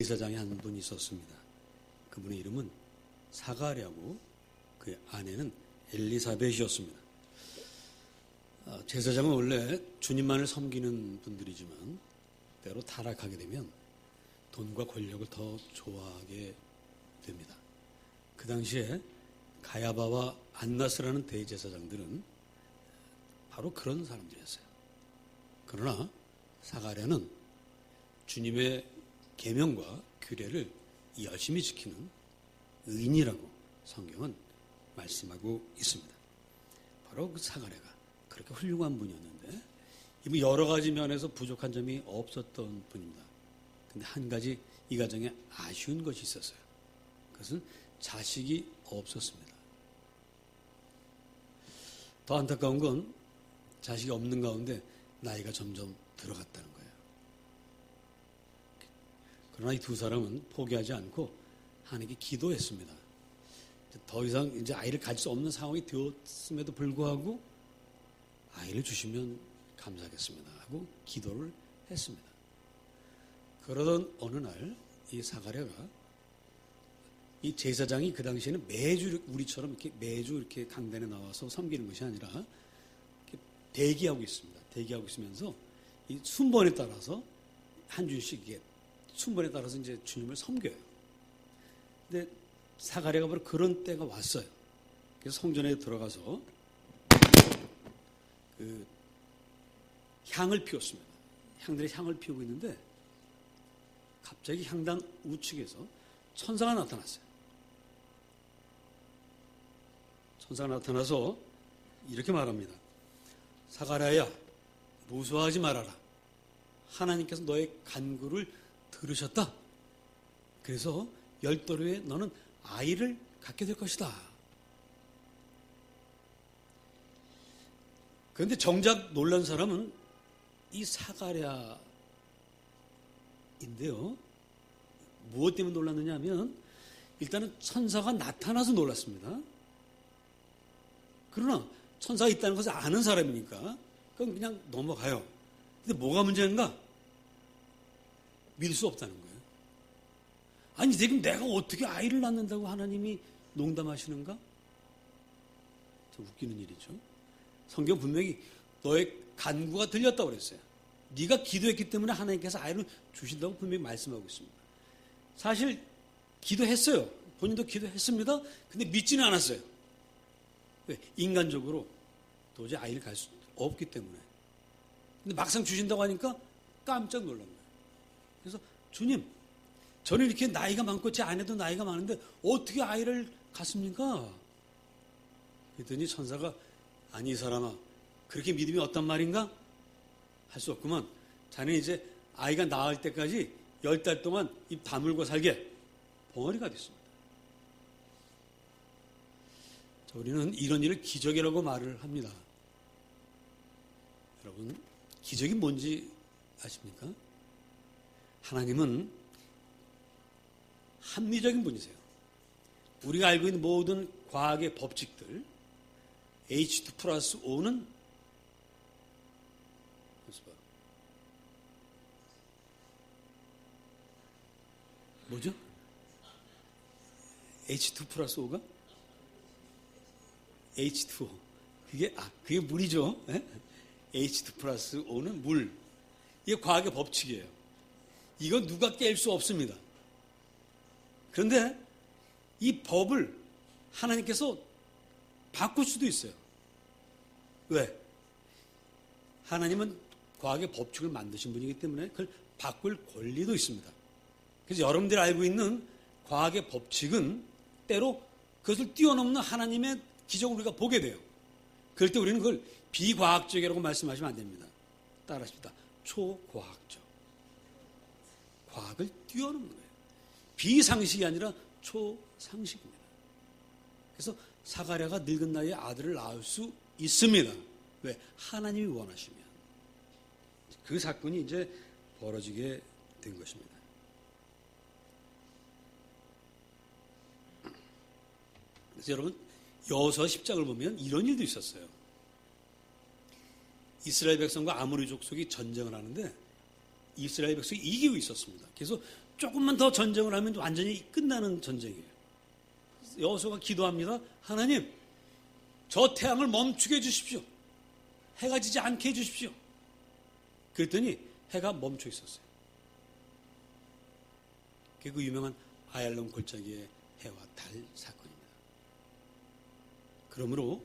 제사장이 한 분이 있었습니다. 그분의 이름은 사가랴고 그의 아내는 엘리사벳이었습니다. 제사장은 원래 주님만을 섬기는 분들이지만 때로 타락하게 되면 돈과 권력을 더 좋아하게 됩니다. 그 당시에 가야바와 안나스라는 대제사장들은 바로 그런 사람들이었어요. 그러나 사가랴는 주님의 계명과 규례를 열심히 지키는 의인이라고 성경은 말씀하고 있습니다. 바로 그 사가랴가 그렇게 훌륭한 분이었는데 이분 여러 가지 면에서 부족한 점이 없었던 분입니다. 근데 한 가지 이 가정에 아쉬운 것이 있었어요. 그것은 자식이 없었습니다. 더 안타까운 건 자식이 없는 가운데 나이가 점점 들어갔다는 거예요. 그러나 이 두 사람은 포기하지 않고 하나님께 기도했습니다. 더 이상 이제 아이를 가질 수 없는 상황이 되었음에도 불구하고 아이를 주시면 감사하겠습니다 하고 기도를 했습니다. 그러던 어느 날 이 사가랴가 이 제사장이 그 당시에는 매주 우리처럼 이렇게 매주 이렇게 강단에 나와서 섬기는 것이 아니라 이렇게 대기하고 있습니다. 대기하고 있으면서 이 순번에 따라서 한 주씩 이게 순번에 따라서 이제 주님을 섬겨요. 근데 사가랴가 바로 그런 때가 왔어요. 그래서 성전에 들어가서 그 향을 피웠습니다. 향들이 향을 피우고 있는데 갑자기 향당 우측에서 천사가 나타났어요. 천사가 나타나서 이렇게 말합니다. 사가랴야, 무서워하지 말아라. 하나님께서 너의 간구를 들으셨다. 그래서 10달 후에 너는 아이를 갖게 될 것이다. 그런데 정작 놀란 사람은 이 사가랴인데요. 무엇 때문에 놀랐느냐 하면 일단은 천사가 나타나서 놀랐습니다. 그러나 천사가 있다는 것을 아는 사람이니까 그건 그냥 넘어가요. 근데 뭐가 문제인가? 믿을 수 없다는 거예요. 아니 지금 내가 어떻게 아이를 낳는다고 하나님이 농담하시는가? 참 웃기는 일이죠. 성경 분명히 너의 간구가 들렸다고 그랬어요. 네가 기도했기 때문에 하나님께서 아이를 주신다고 분명히 말씀하고 있습니다. 사실 기도했어요. 본인도 기도했습니다. 근데 믿지는 않았어요. 왜? 인간적으로 도저히 아이를 갈 수 없기 때문에. 근데 막상 주신다고 하니까 깜짝 놀란 거예요. 그래서 주님, 저는 이렇게 나이가 많고 제 아내도 나이가 많은데 어떻게 아이를 갖습니까? 그랬더니 천사가 아니 이 사람아, 그렇게 믿음이 어떤 말인가? 할 수 없구만. 자네 이제 아이가 낳을 때까지 10달 동안 입 다물고 살게. 벙어리가 됐습니다. 자, 우리는 이런 일을 기적이라고 말을 합니다. 여러분, 기적이 뭔지 아십니까? 하나님은 합리적인 분이세요. 우리가 알고 있는 모든 과학의 법칙들, H2 플러스 O는 뭐죠? H2 플러스 O가? H2O. 그게 물이죠. 네? H2 플러스 O는 물. 이게 과학의 법칙이에요. 이건 누가 깰 수 없습니다. 그런데 이 법을 하나님께서 바꿀 수도 있어요. 왜? 하나님은 과학의 법칙을 만드신 분이기 때문에 그걸 바꿀 권리도 있습니다. 그래서 여러분들이 알고 있는 과학의 법칙은 때로 그것을 뛰어넘는 하나님의 기적을 우리가 보게 돼요. 그럴 때 우리는 그걸 비과학적이라고 말씀하시면 안 됩니다. 따라하십시다. 초과학적. 과학을 뛰어넘는 거예요. 비상식이 아니라 초상식입니다. 그래서 사가랴가 늙은 나이에 아들을 낳을 수 있습니다. 왜? 하나님이 원하시면. 그 사건이 이제 벌어지게 된 것입니다. 그래서 여러분, 여호수아 10장을 보면 이런 일도 있었어요. 이스라엘 백성과 아모리 족속이 전쟁을 하는데 이스라엘 백성이 이기고 있었습니다. 그래서 조금만 더 전쟁을 하면 완전히 끝나는 전쟁이에요. 여호수아가 기도합니다. 하나님, 저 태양을 멈추게 해주십시오. 해가 지지 않게 해주십시오. 그랬더니 해가 멈춰 있었어요. 그게 그 유명한 아얄론 골짜기의 해와 달 사건입니다. 그러므로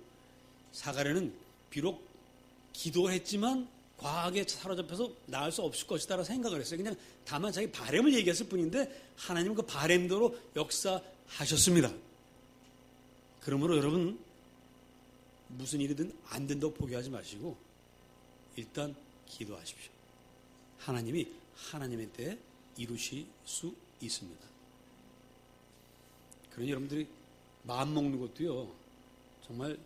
사가랴는 비록 기도를 했지만 과학에 사로잡혀서 나을 수 없을 것이다라고 생각을 했어요. 그냥 다만 자기 바램을 얘기했을 뿐인데 하나님은 그 바램대로 역사하셨습니다. 그러므로 여러분, 무슨 일이든 안 된다고 포기하지 마시고 일단 기도하십시오. 하나님이 하나님의 때에 이루실 수 있습니다. 그러니 여러분들이 마음 먹는 것도요, 정말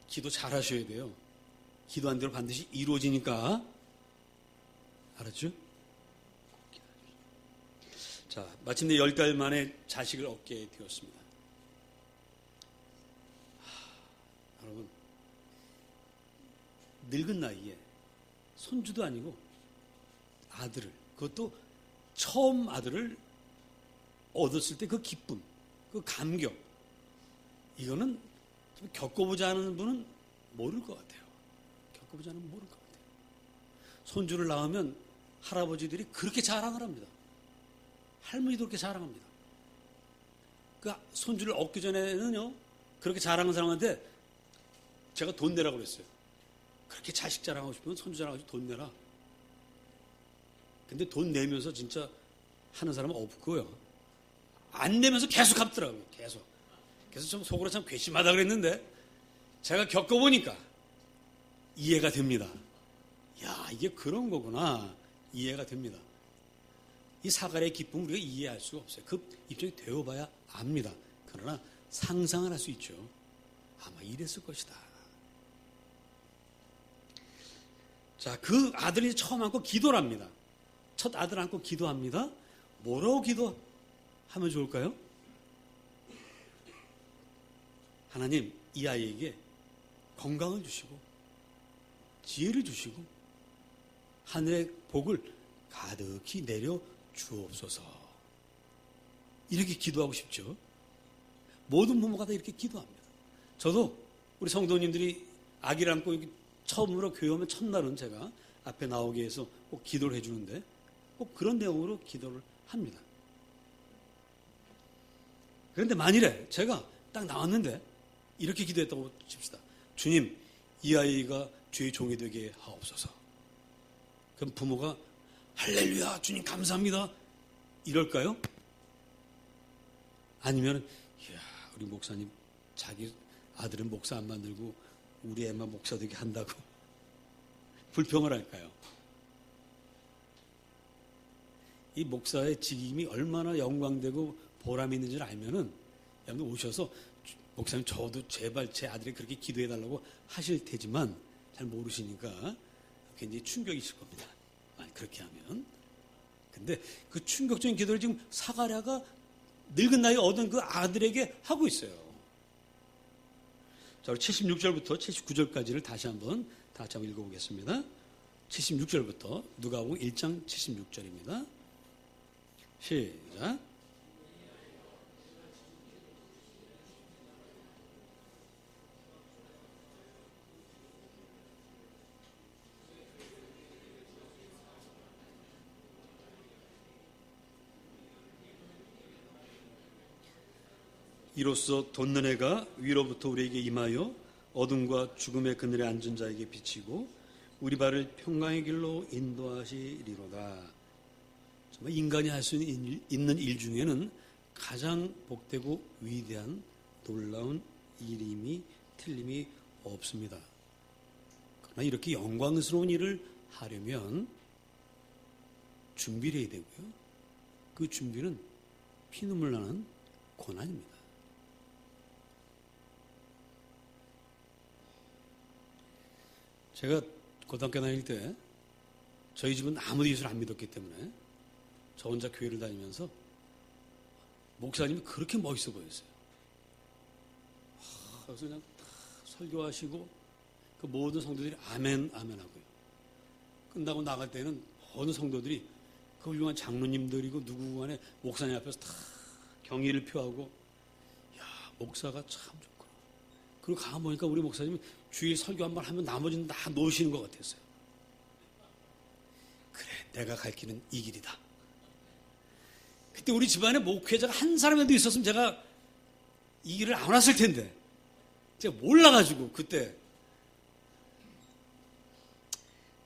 기도 잘 하셔야 돼요. 기도한 대로 반드시 이루어지니까. 알았죠? 자, 마침내 10달 만에 자식을 얻게 되었습니다. 여러분, 늙은 나이에 손주도 아니고 아들을, 그것도 처음 아들을 얻었을 때 그 기쁨, 그 감격, 이거는 좀 겪어보지 않은 분은 모를 것 같아요. 겪어보지 않으면 모를 것 같아요. 손주를 낳으면 할아버지들이 그렇게 자랑을 합니다. 할머니도 그렇게 자랑합니다. 그 손주를 얻기 전에는요, 그렇게 자랑하는 사람한테 제가 돈 내라고 그랬어요. 그렇게 자식 자랑하고 싶으면 손주 자랑하고 돈 내라. 근데 돈 내면서 진짜 하는 사람은 없고요. 안 내면서 계속 갚더라고요. 계속. 그래서 좀 속으로 참 괘씸하다 그랬는데 제가 겪어보니까 이해가 됩니다. 야, 이게 그런 거구나. 이해가 됩니다. 이 사가랴의 기쁨을 우리가 이해할 수가 없어요. 그 입장이 되어봐야 압니다. 그러나 상상을 할 수 있죠. 아마 이랬을 것이다. 자, 그 아들이 처음 안고 기도를 합니다. 첫 아들 안고 기도합니다. 뭐라고 기도하면 좋을까요? 하나님, 이 아이에게 건강을 주시고 지혜를 주시고 하늘의 복을 가득히 내려 주옵소서. 이렇게 기도하고 싶죠. 모든 부모가 다 이렇게 기도합니다. 저도 우리 성도님들이 아기를 안고 처음으로 교회 오면 첫날은 제가 앞에 나오게 해서 꼭 기도를 해주는데 꼭 그런 내용으로 기도를 합니다. 그런데 만일에 제가 딱 나왔는데 이렇게 기도했다고 칩시다. 주님, 이 아이가 주의 종이 되게 하옵소서. 그럼 부모가 할렐루야, 주님 감사합니다, 이럴까요? 아니면 이야, 우리 목사님 자기 아들은 목사 안 만들고 우리 애만 목사 되게 한다고 불평을 할까요? 이 목사의 직임이 얼마나 영광되고 보람이 있는지를 알면은 여러분 오셔서 목사님, 저도 제발 제 아들이 그렇게 기도해달라고 하실 테지만 잘 모르시니까 굉장히 충격이실 겁니다. 그렇게 하면. 근데 그 충격적인 기도를 지금 사가랴가 늙은 나이에 얻은 그 아들에게 하고 있어요. 자, 우리 76절부터 79절까지를 다시 한번 읽어보겠습니다. 76절부터 누가복음 1장 76절입니다. 시작. 이로써 돋는 해가 위로부터 우리에게 임하여 어둠과 죽음의 그늘에 앉은 자에게 비치고 우리 발을 평강의 길로 인도하시리로다. 정말 인간이 할 수 있는 일 중에는 가장 복되고 위대한 놀라운 일임이 틀림이 없습니다. 그러나 이렇게 영광스러운 일을 하려면 준비를 해야 되고요. 그 준비는 피눈물 나는 고난입니다. 제가 고등학교 다닐 때 저희 집은 아무도 예수를 안 믿었기 때문에 저 혼자 교회를 다니면서 목사님이 그렇게 멋있어 보였어요. 그래서 그냥 설교하시고 그 모든 성도들이 아멘 아멘 하고요. 끝나고 나갈 때는 어느 성도들이 그 훌륭한 장로님들이고 누구 간에 목사님 앞에서 다 경의를 표하고, 야, 목사가 참 좋구나. 그리고 가보니까 우리 목사님이 주일 설교 한 번 하면 나머지는 다 노시는 것 같았어요. 그래, 내가 갈 길은 이 길이다. 그때 우리 집안에 목회자가 한 사람이라도 있었으면 제가 이 길을 안 왔을 텐데, 제가 몰라가지고 그때.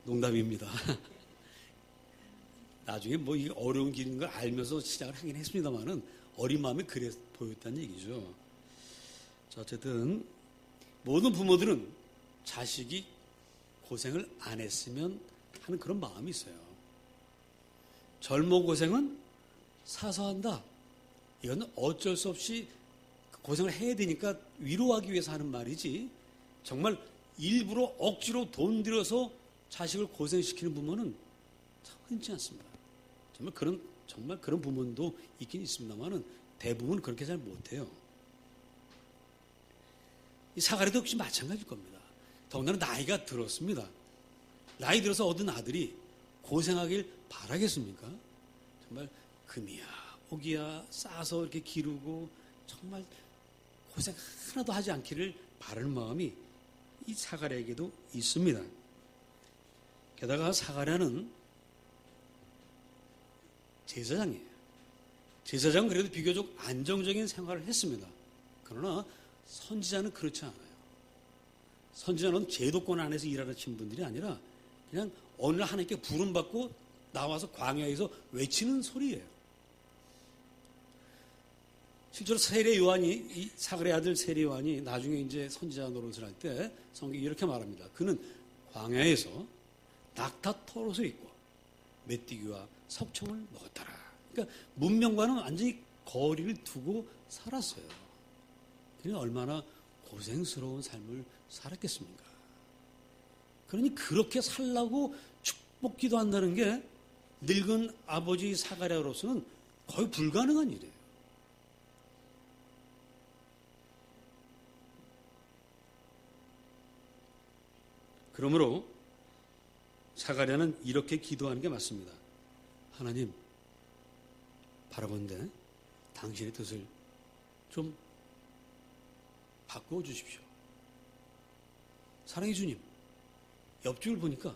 농담입니다. 나중에 뭐 이 어려운 길인 걸 알면서 시작을 하긴 했습니다만은 어린 마음에 그래 보였다는 얘기죠. 자, 어쨌든 모든 부모들은 자식이 고생을 안 했으면 하는 그런 마음이 있어요. 젊어 고생은 사서한다. 이건 어쩔 수 없이 고생을 해야 되니까 위로하기 위해서 하는 말이지, 정말 일부러 억지로 돈 들여서 자식을 고생시키는 부모는 참 흔치 않습니다. 정말 그런 부모도 있긴 있습니다만은 대부분 그렇게 잘 못해요. 이 사가랴도 역시 마찬가지일 겁니다. 더군다나 나이가 들었습니다. 나이 들어서 얻은 아들이 고생하길 바라겠습니까? 정말 금이야 옥이야 싸서 이렇게 기르고 정말 고생 하나도 하지 않기를 바라는 마음이 이 사가랴에게도 있습니다. 게다가 사가랴는 제사장이에요. 제사장은 그래도 비교적 안정적인 생활을 했습니다. 그러나 선지자는 그렇지 않아요. 선지자는 제도권 안에서 일하는 분들이 아니라 그냥 어느 날 하나님께 부름받고 나와서 광야에서 외치는 소리예요. 실제로 세례 요한이, 이 사가랴 아들 세례 요한이 나중에 이제 선지자 노릇을 할 때 성경이 이렇게 말합니다. 그는 광야에서 낙타 털옷을 입고 메뚜기와 석청을 먹었더라. 그러니까 문명과는 완전히 거리를 두고 살았어요. 그는 얼마나 고생스러운 삶을 살았겠습니까? 그러니 그렇게 살라고 축복 기도한다는 게 늙은 아버지 사가랴로서는 거의 불가능한 일이에요. 그러므로 사가랴는 이렇게 기도하는 게 맞습니다. 하나님, 바라본데 당신의 뜻을 좀 바꾸어 주십시오. 사랑의 주님, 옆집을 보니까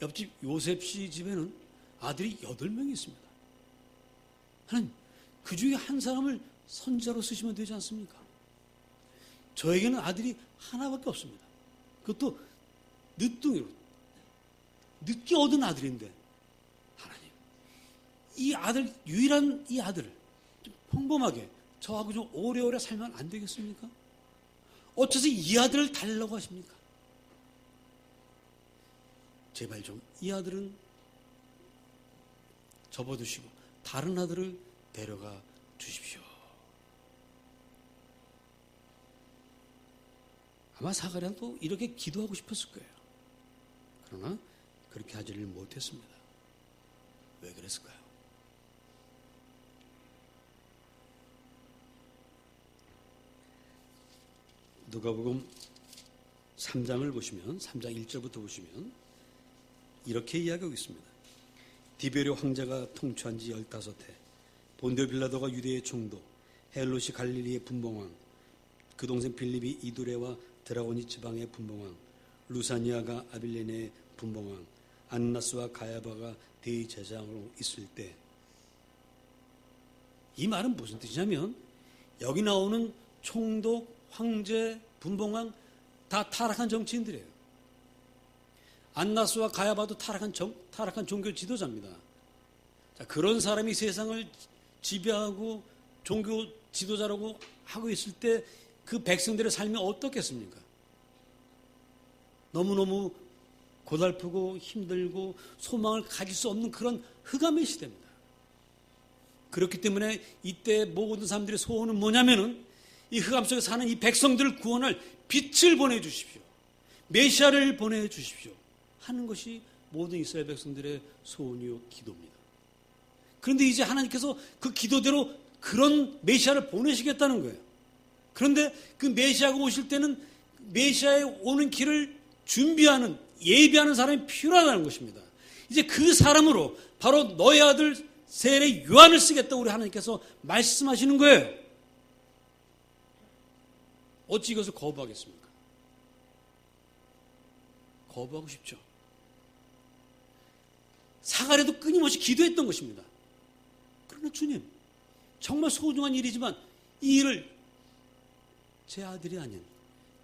옆집 요셉 씨 집에는 아들이 8명이 있습니다. 하나님, 그 중에 한 사람을 선지자로 쓰시면 되지 않습니까? 저에게는 아들이 하나밖에 없습니다. 그것도 늦둥이로 늦게 얻은 아들인데, 하나님, 이 아들, 유일한 이 아들을 좀 평범하게 저하고 좀 오래오래 살면 안 되겠습니까? 어째서 이 아들을 달라고 하십니까? 제발 좀 이 아들은 접어두시고 다른 아들을 데려가 주십시오. 아마 사가랴는 또 이렇게 기도하고 싶었을 거예요. 그러나 그렇게 하지를 못했습니다. 왜 그랬을까요? 누가복음 3장을 보시면 3장 1절부터 보시면 이렇게 이야기하고 있습니다. 디베르 황제가 통치한 지 15해 본디오 빌라도가 유대의 총독, 헬롯이 갈릴리의 분봉왕, 그 동생 빌립이 이두레와 드라고니 지방의 분봉왕, 루사니아가 아빌레네의 분봉왕, 안나스와 가야바가 대제사장으로 있을 때, 이 말은 무슨 뜻이냐면 여기 나오는 총독, 황제, 분봉왕 다 타락한 정치인들이에요. 안나스와 가야바도 타락한 종교 지도자입니다. 자, 그런 사람이 세상을 지배하고 종교 지도자라고 하고 있을 때 그 백성들의 삶이 어떻겠습니까? 너무너무 고달프고 힘들고 소망을 가질 수 없는 그런 흑암의 시대입니다. 그렇기 때문에 이때 모든 사람들의 소원은 뭐냐면은 이 흑암 속에 사는 이 백성들을 구원할 빛을 보내주십시오. 메시아를 보내주십시오. 하는 것이 모든 이스라엘 백성들의 소원이요 기도입니다. 그런데 이제 하나님께서 그 기도대로 그런 메시아를 보내시겠다는 거예요. 그런데 그 메시아가 오실 때는 메시아의 오는 길을 준비하는, 예비하는 사람이 필요하다는 것입니다. 이제 그 사람으로 바로 너의 아들 세례 요한을 쓰겠다고 우리 하나님께서 말씀하시는 거예요. 어찌 이것을 거부하겠습니까? 거부하고 싶죠. 사가랴도 끊임없이 기도했던 것입니다. 그러나 주님, 정말 소중한 일이지만 이 일을 제 아들이 아닌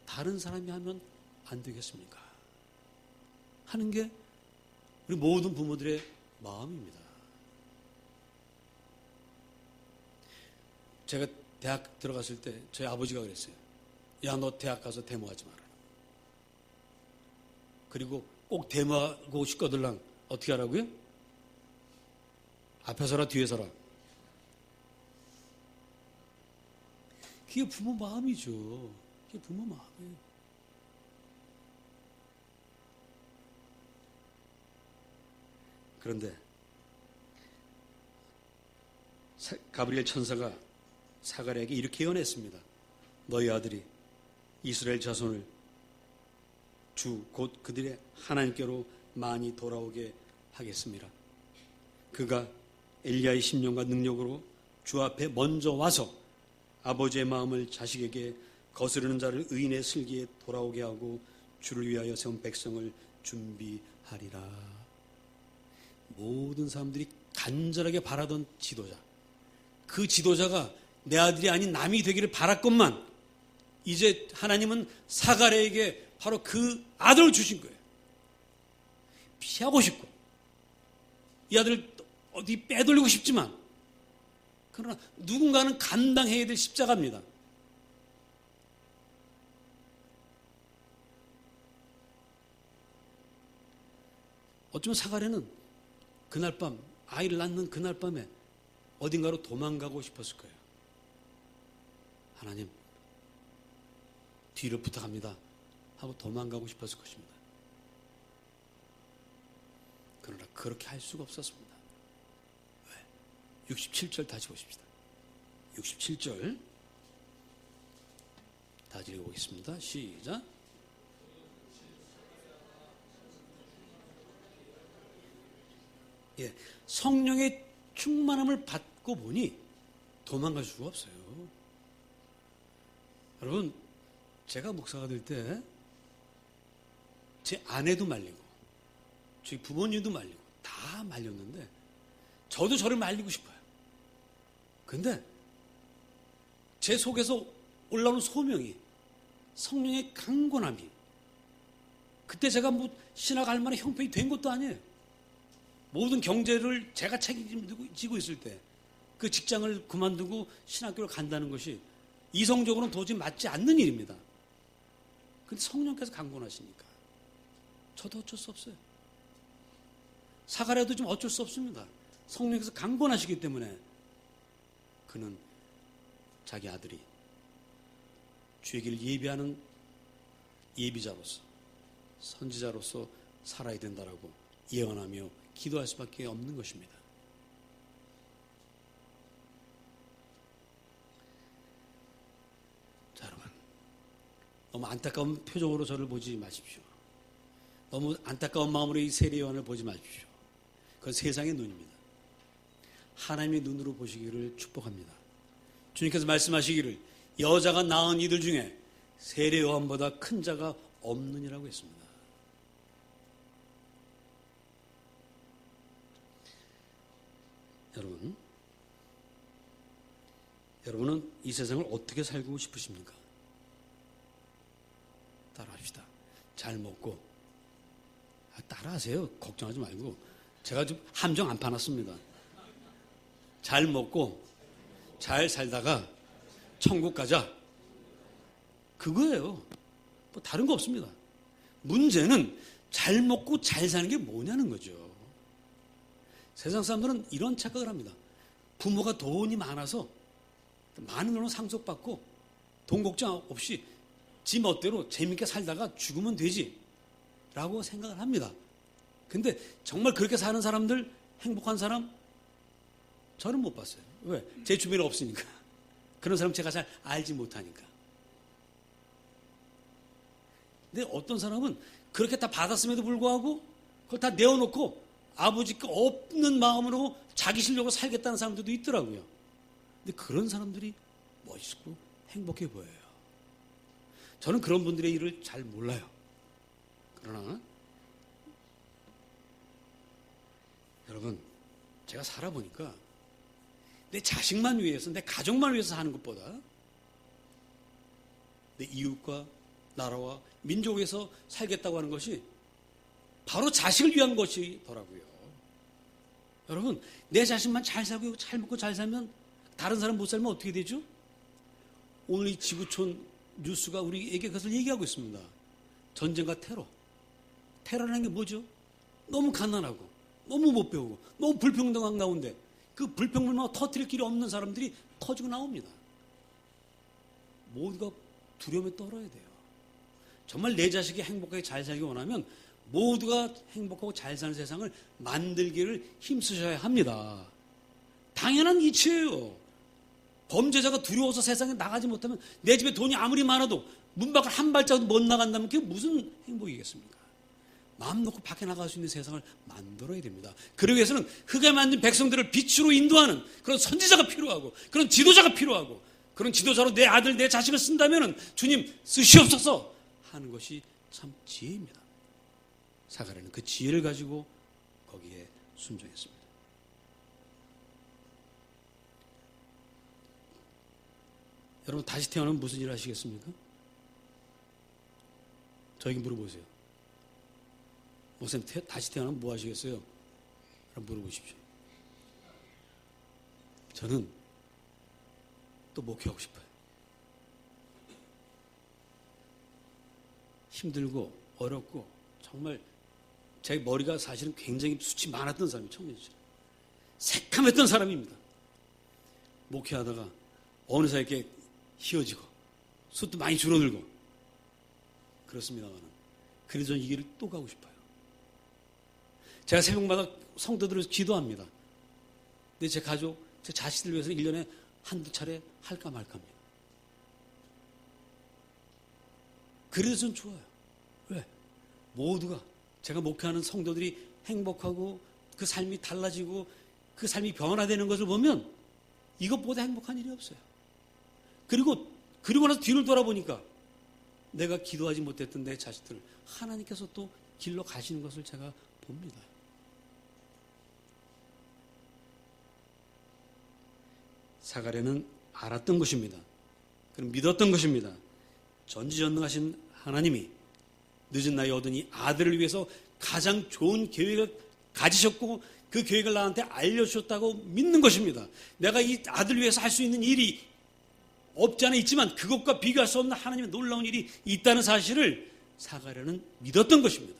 다른 사람이 하면 안 되겠습니까? 하는 게 우리 모든 부모들의 마음입니다. 제가 대학 들어갔을 때 저희 아버지가 그랬어요. 야, 너 대학 가서 데모하지 마라. 그리고 꼭 데모하고 싶거들랑 어떻게 하라고요? 앞에 서라 뒤에 서라. 그게 부모 마음이죠. 그게 부모 마음이에요. 그런데 가브리엘 천사가 사가랴에게 이렇게 예언했습니다. 너희 아들이 이스라엘 자손을 주 곧 그들의 하나님께로 많이 돌아오게 하겠습니다. 그가 엘리야의 심령과 능력으로 주 앞에 먼저 와서 아버지의 마음을 자식에게 거스르는 자를 의인의 슬기에 돌아오게 하고 주를 위하여 세운 백성을 준비하리라. 모든 사람들이 간절하게 바라던 지도자, 그 지도자가 내 아들이 아닌 남이 되기를 바랐건만 이제 하나님은 사가랴에게 바로 그 아들을 주신 거예요. 피하고 싶고 이 아들을 어디 빼돌리고 싶지만 그러나 누군가는 감당해야 될 십자가입니다. 어쩌면 사가랴는 그날 밤, 아이를 낳는 그날 밤에 어딘가로 도망가고 싶었을 거예요. 하나님, 뒤를 부탁합니다 하고 도망가고 싶었을 것입니다. 그러나 그렇게 할 수가 없었습니다. 왜? 67절 다시 보십시다. 67절 다시 읽어보겠습니다. 시작. 예, 성령의 충만함을 받고 보니 도망갈 수가 없어요. 여러분, 제가 목사가 될 때 제 아내도 말리고 저희 부모님도 말리고 다 말렸는데 저도 저를 말리고 싶어요. 근데 제 속에서 올라오는 소명이 성령의 강권함이 그때 제가 뭐 신학할 만한 형편이 된 것도 아니에요. 모든 경제를 제가 책임지고 있을 때 그 직장을 그만두고 신학교를 간다는 것이 이성적으로는 도저히 맞지 않는 일입니다. 근데 성령께서 강권하시니까 저도 어쩔 수 없어요. 사가랴도 좀 어쩔 수 없습니다. 성령께서 강권하시기 때문에 그는 자기 아들이 주의 길을 예비하는 예비자로서 선지자로서 살아야 된다라고 예언하며 기도할 수밖에 없는 것입니다. 자, 여러분, 너무 안타까운 표정으로 저를 보지 마십시오. 너무 안타까운 마음으로 이 세례 요한을 보지 마십시오. 그건 세상의 눈입니다. 하나님의 눈으로 보시기를 축복합니다. 주님께서 말씀하시기를 여자가 낳은 이들 중에 세례 요한보다 큰 자가 없느니라고 했습니다. 여러분은 이 세상을 어떻게 살고 싶으십니까? 따라합시다. 잘 먹고, 따라하세요. 걱정하지 말고. 제가 좀 함정 안 파놨습니다. 잘 먹고 잘 살다가 천국 가자. 그거예요. 뭐 다른 거 없습니다. 문제는 잘 먹고 잘 사는 게 뭐냐는 거죠. 세상 사람들은 이런 착각을 합니다. 부모가 돈이 많아서 많은 돈을 상속받고 돈 걱정 없이 지 멋대로 재밌게 살다가 죽으면 되지 라고 생각을 합니다. 근데 정말 그렇게 사는 사람들, 행복한 사람 저는 못 봤어요. 왜? 제 주변에 없으니까. 그런 사람 제가 잘 알지 못하니까. 근데 어떤 사람은 그렇게 다 받았음에도 불구하고 그걸 다 내어놓고 아버지가 없는 마음으로 자기 실력으로 살겠다는 사람들도 있더라고요. 근데 그런 사람들이 멋있고 행복해 보여요. 저는 그런 분들의 일을 잘 몰라요. 그러나 여러분, 제가 살아보니까 내 자식만 위해서, 내 가족만 위해서 하는 것보다 내 이웃과 나라와 민족을 위해서 살겠다고 하는 것이 바로 자식을 위한 것이더라고요. 여러분, 내 자식만 잘 살고 잘 먹고 잘 살면 다른 사람 못 살면 어떻게 되죠? 오늘 이 지구촌 뉴스가 우리에게 그것을 얘기하고 있습니다. 전쟁과 테러. 테러라는 게 뭐죠? 너무 가난하고 너무 못 배우고 너무 불평등한 가운데 그 불평등만 터뜨릴 길이 없는 사람들이 터지고 나옵니다. 모두가 두려움에 떨어야 돼요. 정말 내 자식이 행복하게 잘 살기 원하면 모두가 행복하고 잘 사는 세상을 만들기를 힘쓰셔야 합니다. 당연한 이치예요. 범죄자가 두려워서 세상에 나가지 못하면 내 집에 돈이 아무리 많아도 문 밖을 한 발자국도 못 나간다면 그게 무슨 행복이겠습니까? 마음 놓고 밖에 나갈 수 있는 세상을 만들어야 됩니다. 그러기 위해서는 흙에 만든 백성들을 빛으로 인도하는 그런 선지자가 필요하고 그런 지도자가 필요하고 그런 지도자로 내 아들 내 자식을 쓴다면 주님 쓰시옵소서 하는 것이 참 지혜입니다. 사가랴는 그 지혜를 가지고 거기에 순종했습니다. 여러분, 다시 태어나면 무슨 일을 하시겠습니까? 저에게 물어보세요. 목사님, 다시 태어나면 뭐 하시겠어요? 라고 물어보십시오. 저는 또 목회하고 싶어요. 힘들고 어렵고 정말 제 머리가 사실은 굉장히 수치 많았던 사람이에요. 청년 시절에. 새카맸던 사람입니다. 목회하다가 어느 사이에 이렇게 휘어지고 숱도 많이 줄어들고 그렇습니다만 그래서 저는 이 길을 또 가고 싶어요. 제가 새벽마다 성도들을 기도합니다. 근데 제 가족, 제 자식들 위해서 1년에 한두 차례 할까 말까입니다. 그래서 전 좋아요. 왜? 모두가 제가 목회하는 성도들이 행복하고 그 삶이 달라지고 그 삶이 변화되는 것을 보면 이것보다 행복한 일이 없어요. 그리고 나서 뒤를 돌아보니까 내가 기도하지 못했던 내 자식들을 하나님께서 또 길러 가시는 것을 제가 봅니다. 사가랴는 알았던 것입니다. 그럼 믿었던 것입니다. 전지전능하신 하나님이 늦은 나이에 얻은 이 아들을 위해서 가장 좋은 계획을 가지셨고 그 계획을 나한테 알려주셨다고 믿는 것입니다. 내가 이 아들을 위해서 할 수 있는 일이 없지 않아 있지만 그것과 비교할 수 없는 하나님의 놀라운 일이 있다는 사실을 사가랴는 믿었던 것입니다.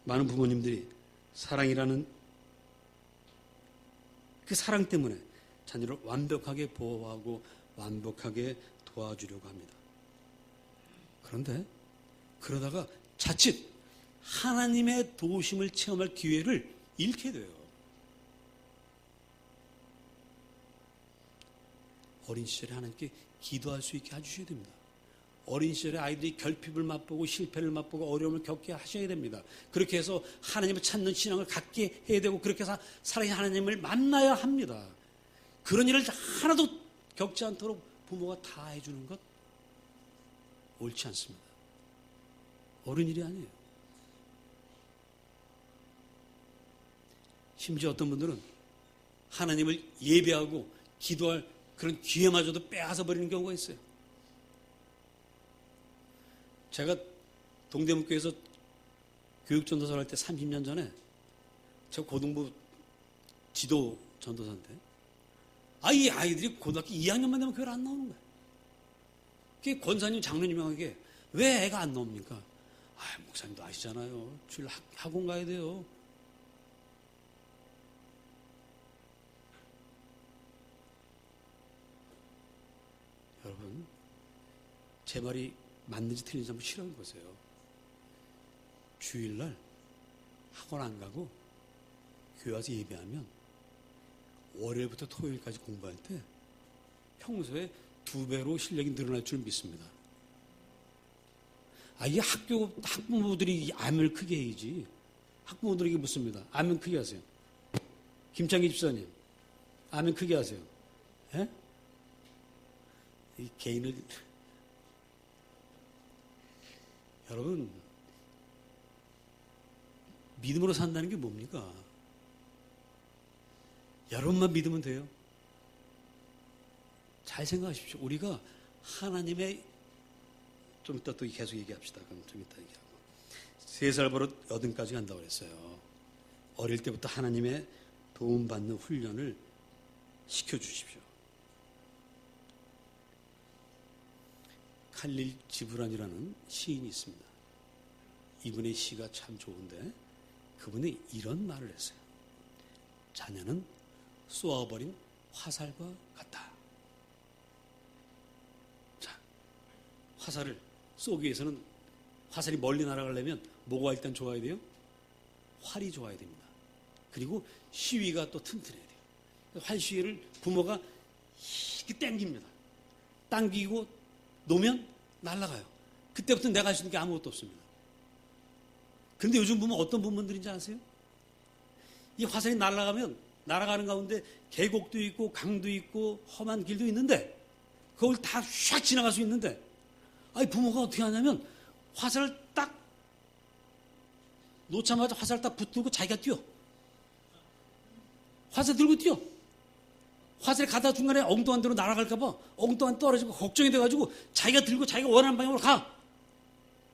많은 부모님들이 사랑이라는 그 사랑 때문에 자녀를 완벽하게 보호하고 완벽하게 도와주려고 합니다. 그런데 그러다가 자칫 하나님의 도우심을 체험할 기회를 잃게 돼요. 어린 시절에 하나님께 기도할 수 있게 해주셔야 됩니다. 어린 시절에 아이들이 결핍을 맛보고 실패를 맛보고 어려움을 겪게 하셔야 됩니다. 그렇게 해서 하나님을 찾는 신앙을 갖게 해야 되고 그렇게 해서 살아계신 하나님을 만나야 합니다. 그런 일을 하나도 겪지 않도록 부모가 다 해주는 것 옳지 않습니다. 옳은 일이 아니에요. 심지어 어떤 분들은 하나님을 예배하고 기도할 그런 기회마저도 빼앗아 버리는 경우가 있어요. 제가 동대문교회에서 교육전도사를 할 때 30년 전에 제가 고등부 지도 전도사인데 이 아이들이 고등학교 2학년만 되면 교회를 안 나오는 거예요. 그게 권사님, 장로님에게 왜 애가 안 나옵니까? 목사님도 아시잖아요. 주일 학원 가야 돼요. 여러분, 제 말이 맞는지 틀린지 한번 실험해 보세요. 주일날 학원 안 가고 교회 와서 예배하면 월요일부터 토요일까지 공부할 때 평소에 2배로 실력이 늘어날 줄 믿습니다. 이게 학부모들이 암을 크게 해야지. 학부모들에게 묻습니다. 아멘 크게 하세요. 김창기 집사님, 아멘 크게 하세요. 예? 이 개인을 여러분, 믿음으로 산다는 게 뭡니까? 여러분만 믿으면 돼요. 잘 생각하십시오. 우리가 하나님의, 좀 이따 또 계속 얘기합시다. 그럼 좀 이따 얘기하고. 3살 버릇 80까지 간다고 그랬어요. 어릴 때부터 하나님의 도움받는 훈련을 시켜주십시오. 칼릴 지브란이라는 시인이 있습니다. 이분의 시가 참 좋은데 그분이 이런 말을 했어요. 자녀는 쏘아버린 화살과 같다. 자, 화살을 쏘기 위해서는 화살이 멀리 날아가려면 뭐가 일단 좋아야 돼요? 활이 좋아야 됩니다. 그리고 시위가 또 튼튼해야 돼요. 활 시위를 부모가 이렇게 당깁니다. 당기고 놓으면 날아가요. 그때부터 내가 할 수 있는 게 아무것도 없습니다. 그런데 요즘 보면 어떤 부모들인지 아세요? 이 화살이 날아가면 날아가는 가운데 계곡도 있고 강도 있고 험한 길도 있는데 그걸 다 샥 지나갈 수 있는데 아니 부모가 어떻게 하냐면 화살을 딱 놓자마자 화살 딱 붙들고 자기가 뛰어. 화살 들고 뛰어. 화살이 가다 중간에 엉뚱한 데로 날아갈까봐 엉뚱한 떨어지고 걱정이 돼가지고 자기가 들고 자기가 원하는 방향으로 가.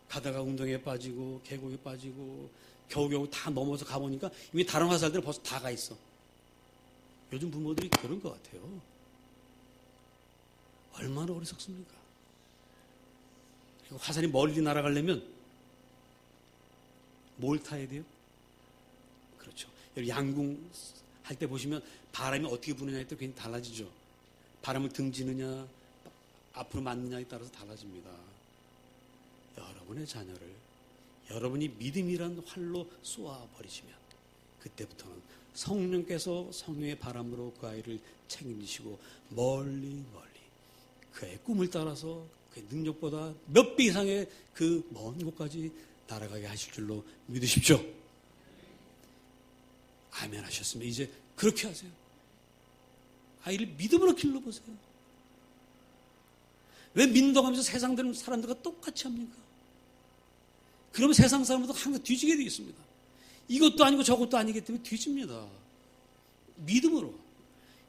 가다가 웅덩이에 빠지고 계곡에 빠지고 겨우겨우 다 넘어서 가보니까 이미 다른 화살들은 벌써 다 가 있어. 요즘 부모들이 그런 것 같아요. 얼마나 어리석습니까? 그리고 화살이 멀리 날아가려면 뭘 타야 돼요? 그렇죠. 양궁 할 때 보시면 바람이 어떻게 부느냐에 따라 굉장히 달라지죠. 바람을 등지느냐 앞으로 맞느냐에 따라서 달라집니다. 여러분의 자녀를 여러분이 믿음이란 활로 쏘아버리시면 그때부터는 성령께서 성령의 바람으로 그 아이를 책임지시고 멀리 그의 꿈을 따라서 그의 능력보다 몇 배 이상의 그 먼 곳까지 날아가게 하실 줄로 믿으십시오. 아멘 하셨으면 이제 그렇게 하세요. 아이를 믿음으로 길러보세요. 왜 믿는다고 하면서 세상 사람들과 똑같이 합니까? 그러면 세상 사람들도 항상 뒤지게 되어 있습니다. 이것도 아니고 저것도 아니기 때문에 뒤집니다. 믿음으로.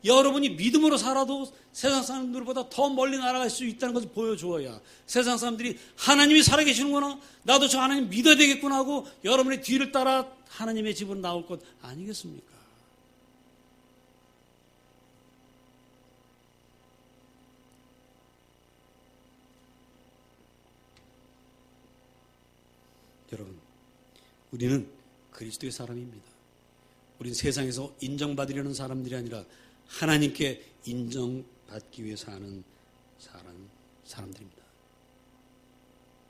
여러분이 믿음으로 살아도 세상 사람들보다 더 멀리 날아갈 수 있다는 것을 보여주어야 세상 사람들이 하나님이 살아계시는구나, 나도 저 하나님 믿어야 되겠구나 하고 여러분의 뒤를 따라 하나님의 집으로 나올 것 아니겠습니까? 여러분, 우리는 그리스도의 사람입니다. 우리는 세상에서 인정받으려는 사람들이 아니라 하나님께 인정받기 위해 사는 사람들입니다.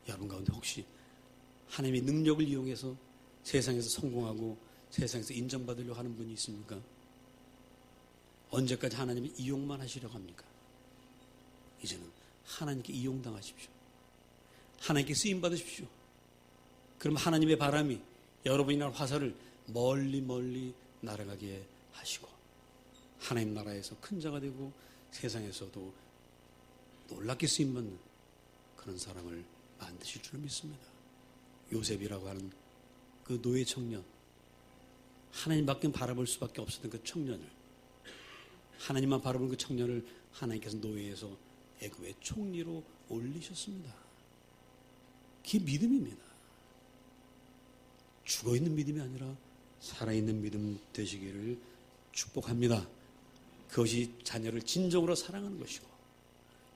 여러분 가운데 혹시 하나님의 능력을 이용해서 세상에서 성공하고 세상에서 인정받으려고 하는 분이 있습니까? 언제까지 하나님의 이용만 하시려고 합니까? 이제는 하나님께 이용당하십시오. 하나님께 쓰임받으십시오. 그럼 하나님의 바람이 여러분이나 화살을 멀리 날아가게 하시고 하나님 나라에서 큰 자가 되고 세상에서도 놀랍게 쓰임받는 그런 사람을 만드실 줄 믿습니다. 요셉이라고 하는 그 노예 청년, 하나님밖에 바라볼 수밖에 없었던 그 청년을, 하나님만 바라보는 그 청년을 하나님께서 노예에서 애굽의 총리로 올리셨습니다. 그게 믿음입니다. 죽어있는 믿음이 아니라 살아있는 믿음 되시기를 축복합니다. 그것이 자녀를 진정으로 사랑하는 것이고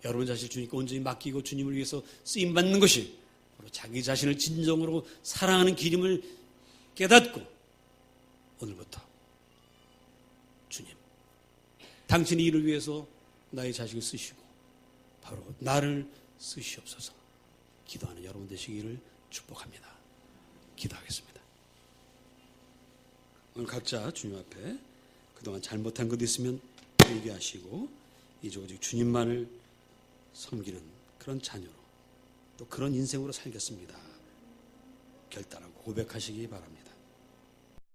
여러분 자신을 주님께 온전히 맡기고 주님을 위해서 쓰임받는 것이 바로 자기 자신을 진정으로 사랑하는 길임을 깨닫고 오늘부터 주님, 당신이 이를 위해서 나의 자식을 쓰시고 바로 나를 쓰시옵소서. 기도하는 여러분 되시기를 축복합니다. 기도하겠습니다. 오늘 각자 주님 앞에 그동안 잘못한 것 있으면 회개하시고 이제 오직 주님만을 섬기는 그런 자녀로 또 그런 인생으로 살겠습니다. 결단하고 고백하시기 바랍니다.